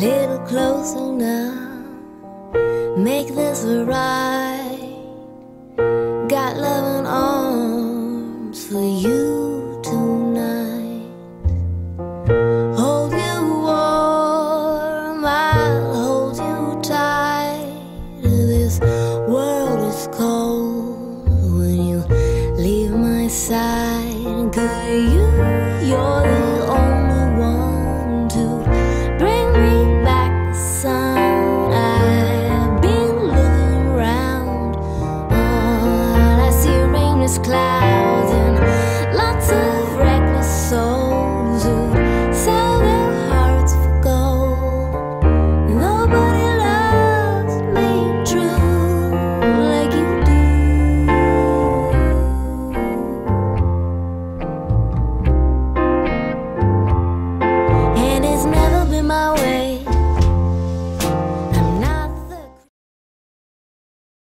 little closer now. Make this right. Got loving arms for you tonight. Hold you warm, I'll hold you tight. This world is cold when you leave my side. Girl, you're the only one to bring me back the sun. I've been looking around, all I see are rainless clouds and lots of reckless souls who sell their hearts for gold. Nobody loves me true like you do. And it's never been my way